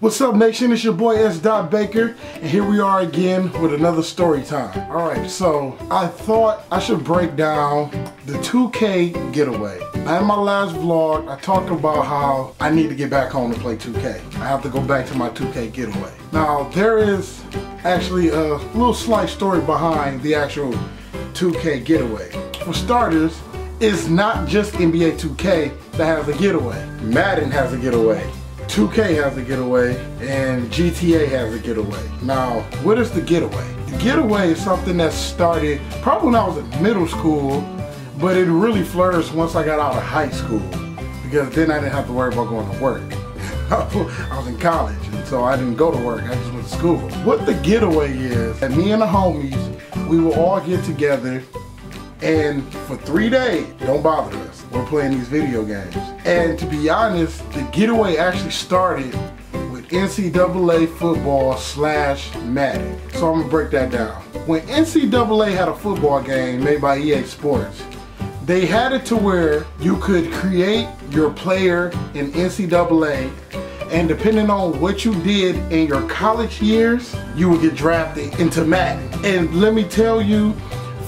What's up, nation? It's your boy S.N.Y.D.E.R, and here we are again with another story time. Alright, so I thought I should break down the 2K Getaway. Now, in my last vlog, I talked about how I need to get back home to play 2K. I have to go back to my 2K Getaway. Now, there is actually a little slight story behind the actual 2K Getaway. For starters, it's not just NBA 2K that has a getaway. Madden has a getaway. 2K has a getaway, and GTA has a getaway. Now, what is the getaway? The getaway is something that started probably when I was in middle school, but it really flourished once I got out of high school, because then I didn't have to worry about going to work. I was in college, and so I didn't go to work, I just went to school. What the getaway is, that me and the homies, we will all get together, and for 3 days, don't bother us, we're playing these video games. And to be honest, the getaway actually started with NCAA football / Madden. So I'm gonna break that down. When NCAA had a football game made by EA Sports, they had it to where you could create your player in NCAA, and depending on what you did in your college years, you would get drafted into Madden. And let me tell you,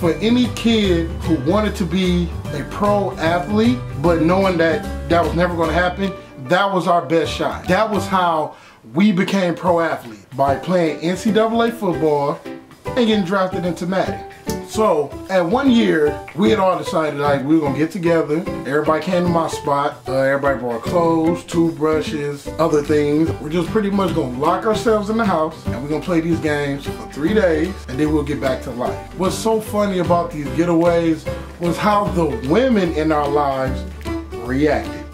for any kid who wanted to be a pro athlete, but knowing that that was never going to happen, that was our best shot. That was how we became pro athletes, by playing NCAA football and getting drafted into Madden. So at 1 year, we had all decided like we were gonna get together. Everybody came to my spot. Everybody brought clothes, toothbrushes, other things. We're just pretty much gonna lock ourselves in the house, and we're gonna play these games for 3 days, and then we'll get back to life. What's so funny about these getaways was how the women in our lives reacted.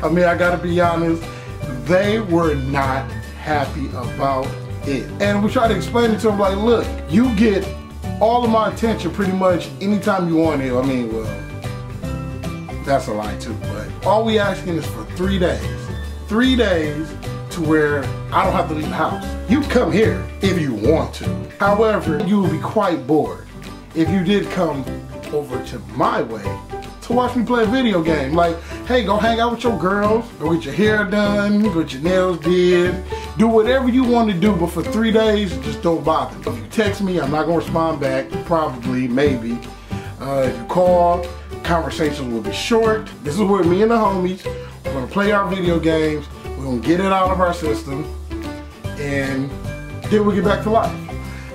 I mean, I gotta be honest, they were not happy about it. And we try to explain it to them like, look, you get all of my attention pretty much anytime you want it. I mean, well, that's a lie too, but all we asking is for 3 days. 3 days to where I don't have to leave the house. You come here if you want to. However, you will be quite bored if you did come over to my way to watch me play a video game. Like, hey, go hang out with your girls, go get your hair done, go get your nails did, do whatever you want to do, but for 3 days, just don't bother. If you text me, I'm not gonna respond back, probably, maybe. If you call, conversations will be short. This is where me and the homies, we're gonna play our video games, we're gonna get it out of our system, and then we'll get back to life.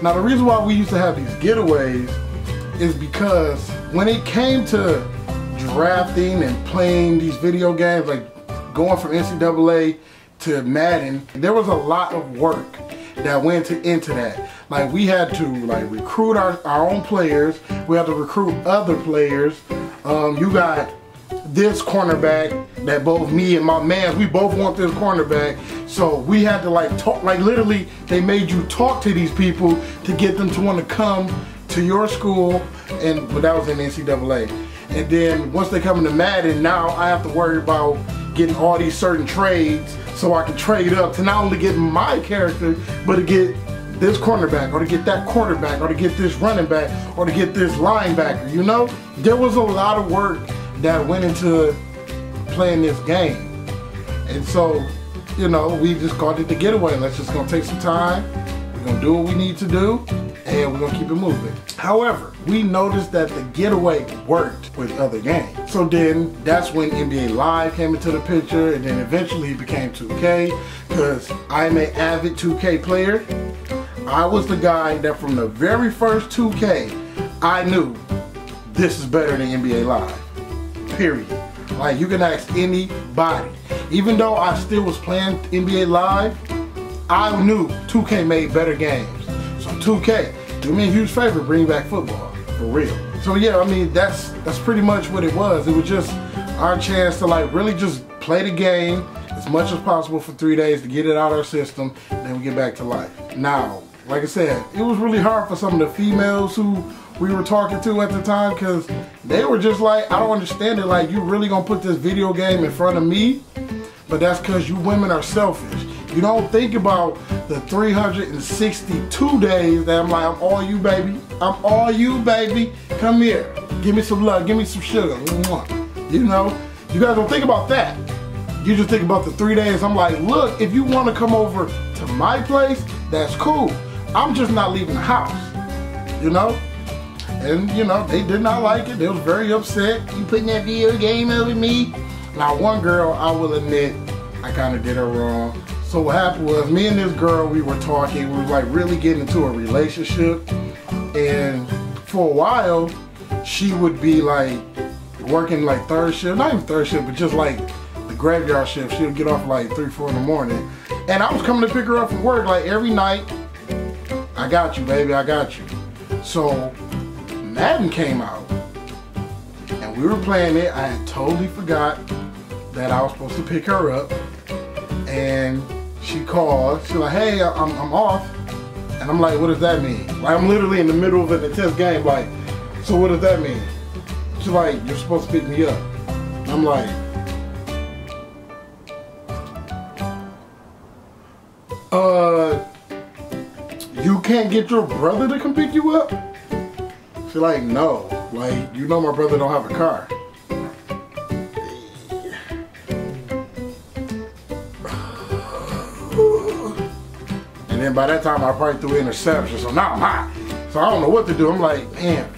Now, the reason why we used to have these getaways is because when it came to drafting and playing these video games, like going from NCAA to Madden, there was a lot of work that went into that. Like, we had to like recruit our own players, we had to recruit other players. You got this cornerback that both me and my man, we both want this cornerback, so we had to like talk, like literally they made you talk to these people to get them to want to come to your school, but that was in NCAA. And then once they come into Madden, now I have to worry about getting all these certain trades so I can trade up to not only get my character, but to get this cornerback, or to get that quarterback, or to get this running back, or to get this linebacker, you know? There was a lot of work that went into playing this game. And so, you know, we just called it the getaway. Let's just gonna take some time, we're gonna do what we need to do, and we're gonna keep it moving. However, we noticed that the getaway worked with other games. So then that's when NBA Live came into the picture, and then eventually it became 2K, because I'm an avid 2K player. I was the guy that from the very first 2K, I knew this is better than NBA Live, period. Like, you can ask anybody. Even though I still was playing NBA Live, I knew 2K made better games. So 2K, do me a huge favor, bring back football, for real. So yeah, I mean, that's pretty much what it was. It was just our chance to like really just play the game as much as possible for 3 days to get it out of our system, and then we get back to life. Now, like I said, it was really hard for some of the females who we were talking to at the time, because they were just like, I don't understand it, like, you really gonna put this video game in front of me? But that's because you women are selfish. You don't think about the 362 days that I'm like, I'm all you, baby. I'm all you, baby. Come here. Give me some love. Give me some sugar. You know? You guys don't think about that. You just think about the 3 days. I'm like, look, if you want to come over to my place, that's cool. I'm just not leaving the house, you know? And, you know, they did not like it. They was very upset. You putting that video game over me? Now, one girl, I will admit, I kind of did her wrong. So what happened was, me and this girl, we were talking. We were like really getting into a relationship. And for a while, she would be like working like third shift. Not even third shift, but just like the graveyard shift. She would get off like 3, 4 in the morning. And I was coming to pick her up from work like every night. I got you, baby, I got you. So Madden came out and we were playing it. I had totally forgot that I was supposed to pick her up, and she called. She's like, hey, I'm off. And I'm like, what does that mean? Like, I'm literally in the middle of an intense game, like, so what does that mean? She's like, you're supposed to pick me up. And I'm like, you can't get your brother to come pick you up? She's like, no, like, you know my brother don't have a car. And then by that time I probably threw interception, so now I'm hot. So I don't know what to do. I'm like, man,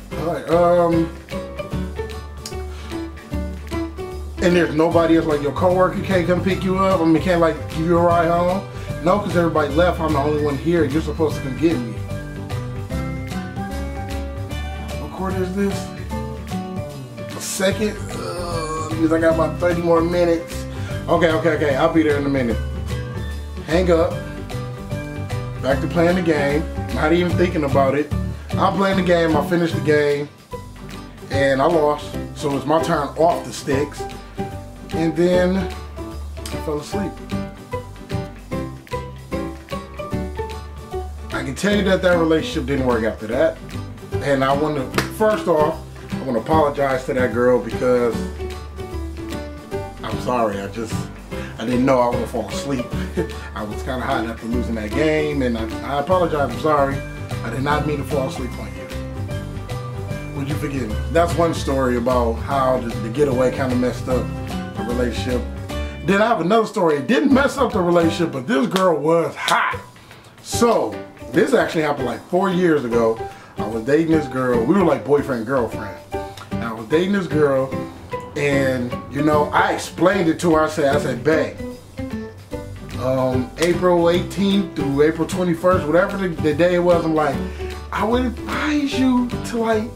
and there's nobody else, like your coworker can't come pick you up? I mean, can't like give you a ride home? No, because everybody left. I'm the only one here. You're supposed to come get me. What quarter is this? A second? Because I got about 30 more minutes. Okay. I'll be there in a minute. Hang up. Back to playing the game. Not even thinking about it. I'm playing the game. I finished the game. And I lost. So it's my turn off the sticks. And then I fell asleep. I can tell you that relationship didn't work after that. And I want to, first off, I want to apologize to that girl because I'm sorry. I didn't know I was going to fall asleep. I was kind of hot after losing that game, and I apologize. I'm sorry. I did not mean to fall asleep on you. Would you forgive me? That's one story about how the getaway kind of messed up the relationship. Then I have another story. It didn't mess up the relationship, but this girl was hot. So this actually happened like 4 years ago. I was dating this girl. We were like boyfriend, girlfriend. And I was dating this girl, and you know, I explained it to her. I said, babe, April 18th through April 21st, whatever the day it was, I'm like, I would advise you to like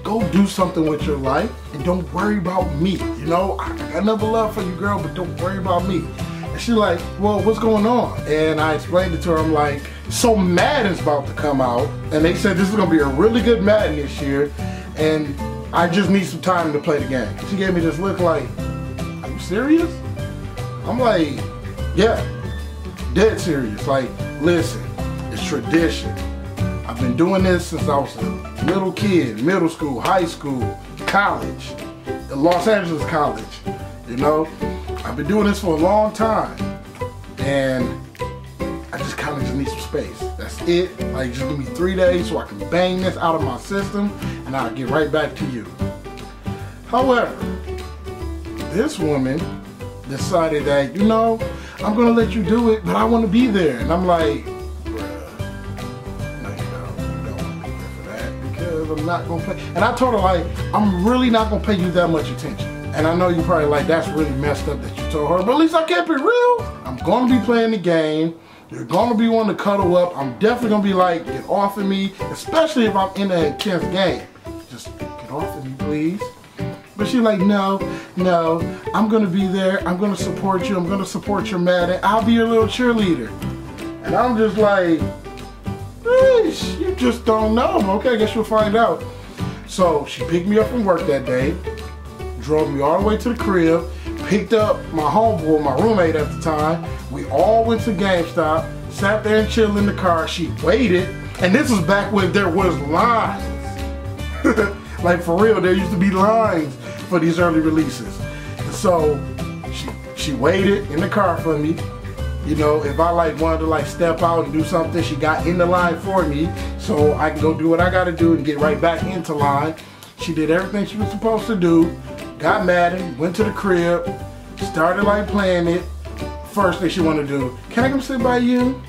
go do something with your life and don't worry about me. You know, I got another love for you, girl, but don't worry about me. And she's like, well, what's going on? And I explained it to her. I'm like, so Madden's about to come out, and they said this is gonna be a really good Madden this year, and I just need some time to play the game. She gave me this look like, are you serious? I'm like, yeah, dead serious. Like, listen, it's tradition. I've been doing this since I was a little kid, middle school, high school, college, Los Angeles College, you know? I've been doing this for a long time, and I just kind of just need some space. That's it. Like, just give me 3 days so I can bang this out of my system, and I'll get right back to you. However, this woman decided that, you know, I'm gonna let you do it, but I want to be there. And I'm like, bruh, no, you don't want to be there for that, because I'm not gonna pay. And I told her, like, I'm really not gonna pay you that much attention. And I know you probably like, that's really messed up that you told her, but at least I kept it real. I'm gonna be playing the game. You're gonna be wanting to cuddle up. I'm definitely gonna be like, get off of me, especially if I'm in an intense game. Just get off of me, please. But she's like, no, I'm gonna be there. I'm gonna support you. I'm gonna support your Madden. I'll be your little cheerleader. And I'm just like, you just don't know. Okay, I guess you'll find out. So she picked me up from work that day, drove me all the way to the crib, picked up my homeboy, my roommate at the time. We all went to GameStop, sat there and chilled in the car. She waited, and this was back when there was lines. Like, for real, there used to be lines for these early releases. And so she waited in the car for me. You know, if I like wanted to like step out and do something, she got in the line for me so I can go do what I gotta do and get right back into line. She did everything she was supposed to do, got Madden, went to the crib, Started like playing it. First thing she wanted to do, can I come sit by you?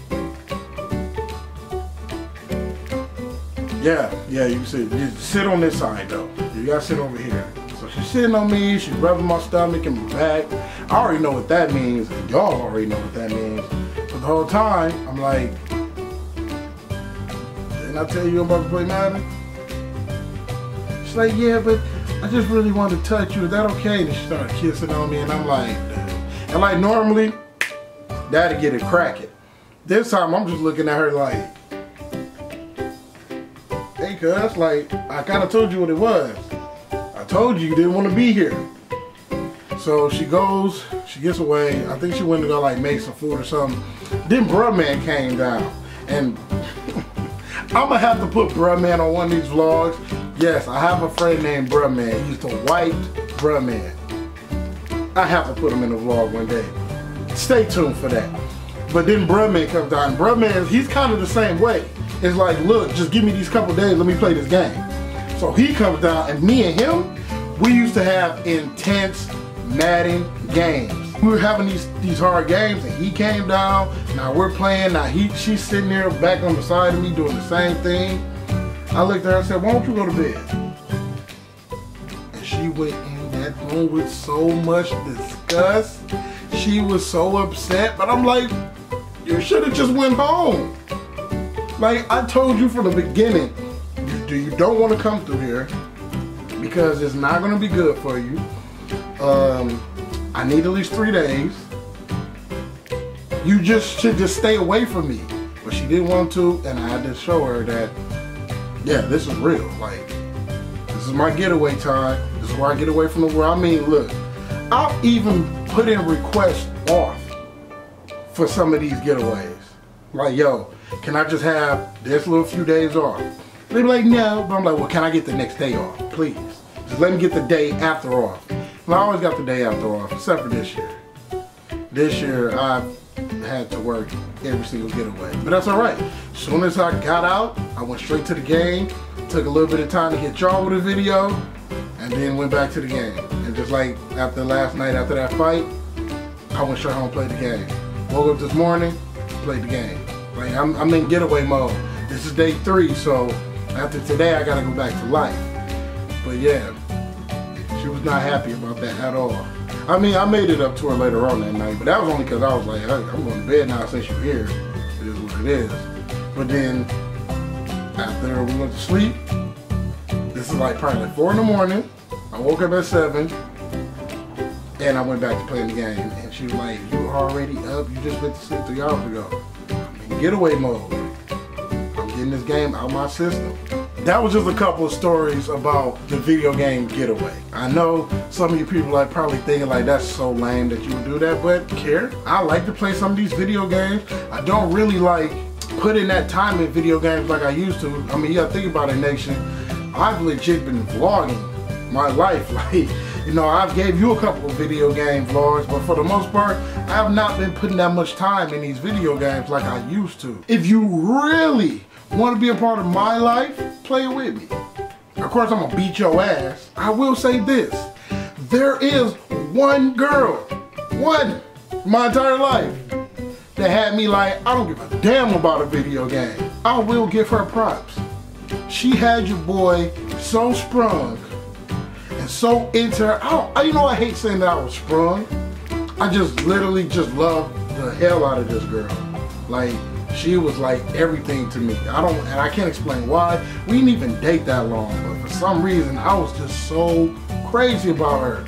Yeah, you sit on this side though. You gotta sit over here. So she's sitting on me, she's rubbing my stomach and my back. I already know what that means, and y'all already know what that means. But the whole time, I'm like, didn't I tell you I'm about to play Madden? She's like, yeah, but I just really wanted to touch you. Is that okay? And she started kissing on me, and I'm like, dude. And like normally, that'd get it cracking. This time, I'm just looking at her like, hey, cuz, like, I kind of told you what it was. I told you didn't want to be here. So she goes, she gets away. I think she went to go like make some food or something. Then Bruh Man came down. And I'm going to have to put Bruh Man on one of these vlogs. Yes, I have a friend named Bruh Man. He's the white Bruh Man. I have to put him in the vlog one day. Stay tuned for that. But then Bruh Man comes down. Bruh Man, he's kind of the same way. It's like, look, just give me these couple days, let me play this game. So he comes down, and me and him, we used to have intense Madden games. We were having these hard games, and he came down. Now we're playing. Now she's sitting there back on the side of me doing the same thing. I looked at her and said, why don't you go to bed? And she went in that room with so much disgust. She was so upset, but I'm like, you should have just went home. Like, I told you from the beginning, you don't want to come through here because it's not going to be good for you. I need at least 3 days. You should just stay away from me. But she didn't want to, and I had to show her that, yeah, this is real. Like, this is my getaway time. This is where I get away from the world. I mean, look, I'll even put in requests off for some of these getaways. Like, yo, can I just have this little few days off? They be like, no. But I'm like, well, can I get the next day off, please? Just let me get the day after off. And I always got the day after off, except for this year. This year, I've had to work every single getaway. But that's all right. As soon as I got out, I went straight to the game. Took a little bit of time to hit y'all with a video, and then went back to the game. And just like after last night, after that fight, I went straight home and played the game. Woke up this morning, played the game. Like, I'm in getaway mode. This is day 3, so after today I gotta go back to life. But yeah, she was not happy about that at all. I mean, I made it up to her later on that night, but that was only because I was like, hey, I'm going to bed now since you're here. It is what it is. But then after we went to sleep, this is like probably like 4 in the morning. I woke up at 7. And I went back to playing the game, and she was like, you were already up? You just went to sleep 3 hours ago. I'm in getaway mode. I'm getting this game out of my system. That was just a couple of stories about the video game Getaway. I know some of you people are probably thinking like, that's so lame that you would do that, but care. I like to play some of these video games. I don't really like putting that time in video games like I used to. I mean, you gotta think about it, Nation. I've legit been vlogging my life. Like, you know, I've gave you a couple of video game vlogs, but for the most part, I have not been putting that much time in these video games like I used to. If you really want to be a part of my life, play it with me. Of course, I'm gonna beat your ass. I will say this. There is one girl, one, my entire life, that had me like, I don't give a damn about a video game. I will give her props. She had your boy so sprung and so into her. You know, I hate saying that I was sprung. I just literally just love the hell out of this girl. Like, she was like everything to me. And I can't explain why. We didn't even date that long, but for some reason, I was just so crazy about her.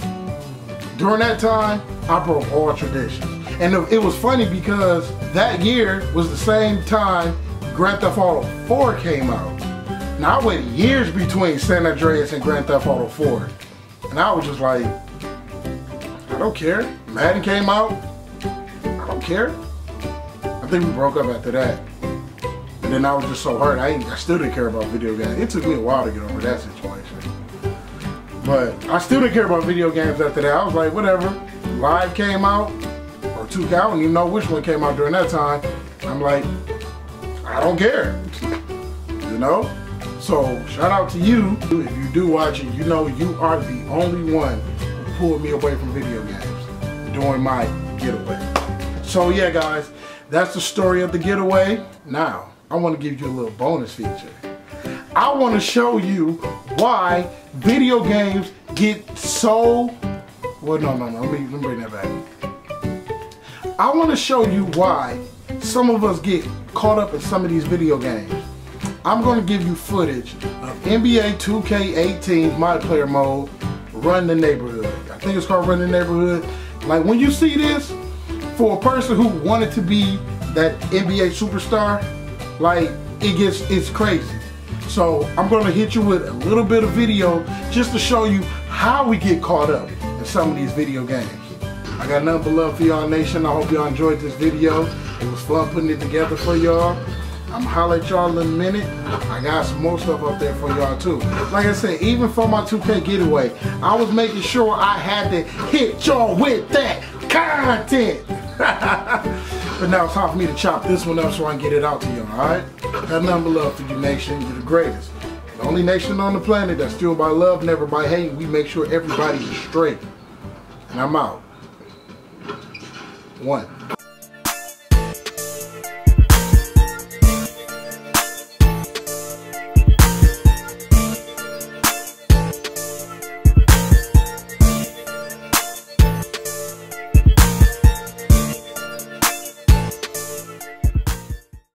During that time, I broke all traditions. And it was funny because that year was the same time Grand Theft Auto 4 came out. Now, I waited years between San Andreas and Grand Theft Auto 4. And I was just like, I don't care. Madden came out, I don't care. I think we broke up after that. And then I was just so hurt, I still didn't care about video games. It took me a while to get over that situation. But I still didn't care about video games after that. I was like, whatever. Live came out, or 2K, I don't even know which one came out during that time. I'm like, I don't care. You know? So, shout out to you. If you do watch it, you know you are the only one who pulled me away from video games. during my getaway. So yeah guys, that's the story of the getaway. Now, I want to give you a little bonus feature. I want to show you why video games get so... Well, no, let me bring that back. I want to show you why some of us get caught up in some of these video games. I'm going to give you footage of NBA 2K18 multiplayer mode, Run the Neighborhood. I think it's called Run the Neighborhood. Like when you see this, for a person who wanted to be that NBA superstar, like it's crazy. So I'm going to hit you with a little bit of video just to show you how we get caught up in some of these video games. I got nothing but love for y'all nation. I hope y'all enjoyed this video. It was fun putting it together for y'all. I'm gonna holler at y'all in a minute. I got some more stuff up there for y'all too. Like I said, even for my 2K getaway, I was making sure I had to hit y'all with that content. But now it's time for me to chop this one up so I can get it out to y'all, alright? Got nothing but love for you nation. You're the greatest. The only nation on the planet that's fueled by love, never by hate. We make sure everybody is straight. And I'm out. 1.